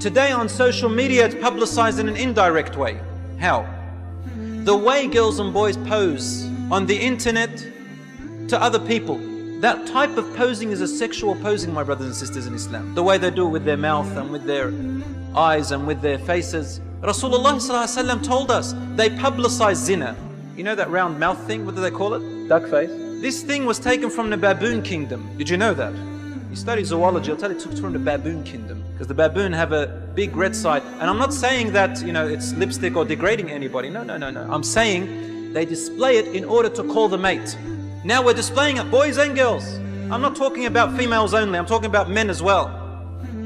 Today on social media, it's publicized in an indirect way. How? The way girls and boys pose on the internet to other people. That type of posing is a sexual posing, my brothers and sisters in Islam. The way they do it with their mouth and with their eyes and with their faces. Rasulullah ﷺ told us, they publicize zina. You know that round mouth thing? What do they call it? Duck face. This thing was taken from the baboon kingdom. Did you know that? You study zoology, I'll tell you it took from the baboon kingdom. Because the baboon have a big red side. And I'm not saying that, it's lipstick or degrading anybody. No. I'm saying they display it in order to call the mate. Now we're displaying it, boys and girls. I'm not talking about females only, I'm talking about men as well.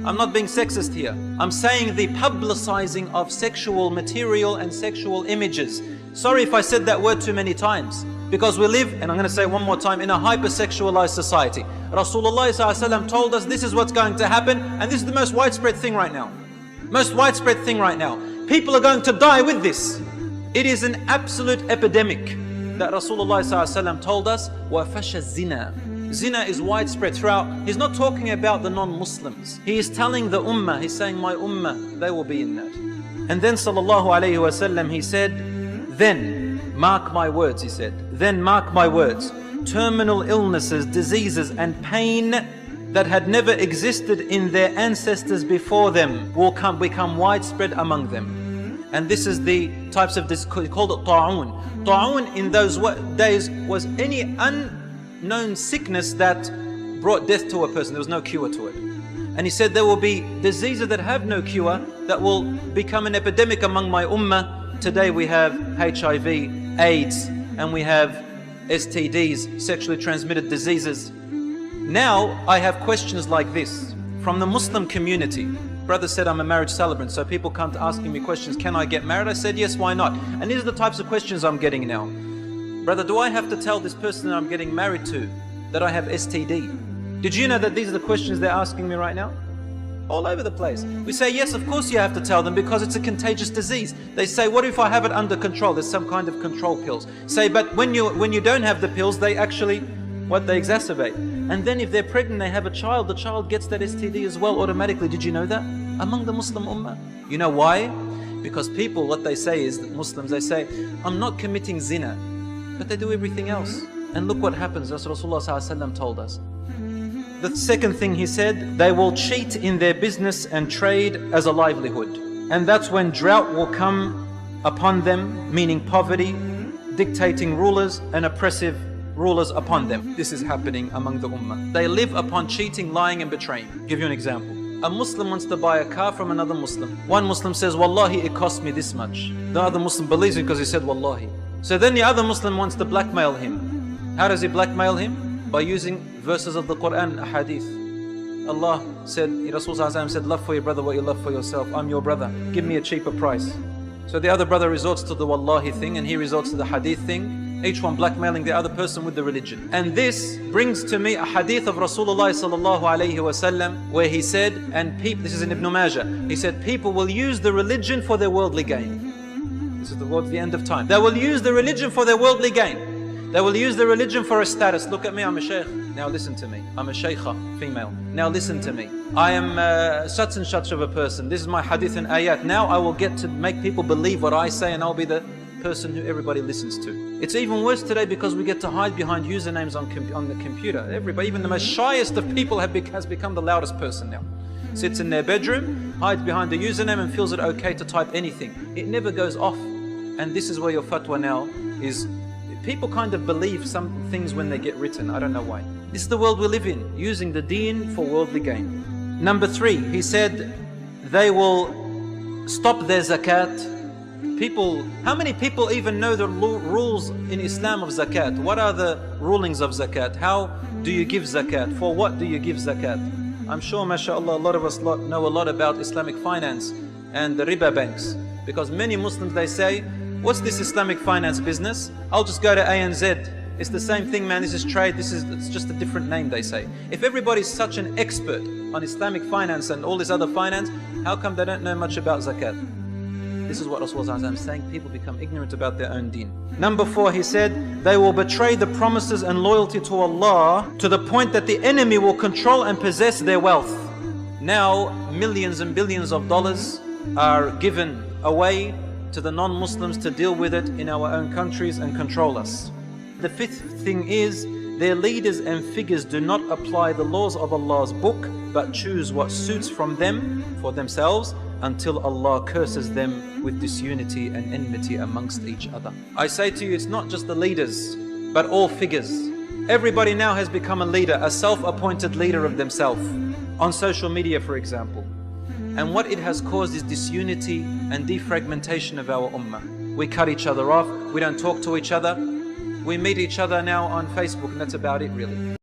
I'm not being sexist here. I'm saying the publicizing of sexual material and sexual images. Sorry if I said that word too many times. Because we live, and I'm going to say it one more time, in a hypersexualized society. Rasulullah ﷺ told us this is what's going to happen, and this is the most widespread thing right now. Most widespread thing right now. People are going to die with this. It is an absolute epidemic that Rasulullah ﷺ told us. وَفَشَ الزِّنَا. Zina is widespread throughout. He's not talking about the non-Muslims. He is telling the ummah, he's saying my ummah, they will be in that. And then sallallahu alayhi wa sallam, he said, then mark my words, he said, then mark my words, terminal illnesses, diseases and pain that had never existed in their ancestors before them will become widespread among them. And this is the types of this, he called it ta'un. Ta'un in those days was any unknown sickness that brought death to a person. There was no cure to it. And he said there will be diseases that have no cure that will become an epidemic among my ummah. Today we have HIV, AIDS, and we have STDs, sexually transmitted diseases. Now I have questions like this from the Muslim community. Brother said I'm a marriage celebrant, so people come to asking me questions, can I get married? I said yes, why not? And these are the types of questions I'm getting now. Brother, do I have to tell this person that I'm getting married to that I have STD? Did you know that these are the questions they're asking me right now? All over the place. We say yes, of course you have to tell them because it's a contagious disease. They say, what if I have it under control? There's some kind of control pills. Say, but when you don't have the pills, they actually, they exacerbate. And then if they're pregnant, they have a child, the child gets that STD as well automatically. Did you know that? Among the Muslim ummah. You know why? Because people, what they say is, that Muslims, they say, I'm not committing zina. But they do everything else. And look what happens, as Rasulullah ﷺ told us. The second thing he said, they will cheat in their business and trade as a livelihood. And that's when drought will come upon them, meaning poverty, dictating rulers and oppressive rulers upon them. This is happening among the ummah. They live upon cheating, lying and betraying. I'll give you an example. A Muslim wants to buy a car from another Muslim. One Muslim says, Wallahi, it cost me this much. The other Muslim believes him because he said, Wallahi. So then the other Muslim wants to blackmail him. How does he blackmail him? By using verses of the Quran and hadith. Allah said, Rasulullah said, love for your brother what you love for yourself. I'm your brother. Give me a cheaper price. So the other brother resorts to the Wallahi thing and he resorts to the hadith thing. Each one blackmailing the other person with the religion. And this brings to me a hadith of Rasulullah sallallahu alayhi wasallam where he said, and people, this is in Ibn Majah, he said, people will use the religion for their worldly gain. This is towards the end of time. They will use the religion for their worldly gain. They will use the religion for a status. Look at me, I'm a shaykh. Now listen to me. I'm a shaykha, female. Now listen to me. I am such and such of a person. This is my hadith and ayat. Now I will get to make people believe what I say and I'll be the person who everybody listens to. It's even worse today because we get to hide behind usernames on the computer. Everybody, even the most shyest of people has become the loudest person now. Sits in their bedroom, hides behind the username and feels it okay to type anything. It never goes off. And this is where your fatwa now is. People kind of believe some things when they get written. I don't know why. This is the world we live in, using the deen for worldly gain. Number 3, he said, they will stop their zakat. People, how many people even know the rules in Islam of zakat? What are the rulings of zakat? How do you give zakat? For what do you give zakat? I'm sure, mashallah, a lot of us know a lot about Islamic finance and the riba banks. Because many Muslims, they say, what's this Islamic finance business? I'll just go to ANZ. It's the same thing, man. This is trade. It's just a different name, they say. If everybody's such an expert on Islamic finance and all this other finance, how come they don't know much about zakat? This is what Rasulullah is saying. People become ignorant about their own deen. Number 4, he said, they will betray the promises and loyalty to Allah to the point that the enemy will control and possess their wealth. Now millions and billions of dollars are given away to the non-Muslims to deal with it in our own countries and control us. The fifth thing is, their leaders and figures do not apply the laws of Allah's book, but choose what suits from them for themselves until Allah curses them with disunity and enmity amongst each other. I say to you, it's not just the leaders, but all figures. Everybody now has become a leader, a self-appointed leader of themselves, on social media, for example. And what it has caused is disunity and defragmentation of our ummah. We cut each other off, we don't talk to each other. We meet each other now on Facebook, and that's about it really.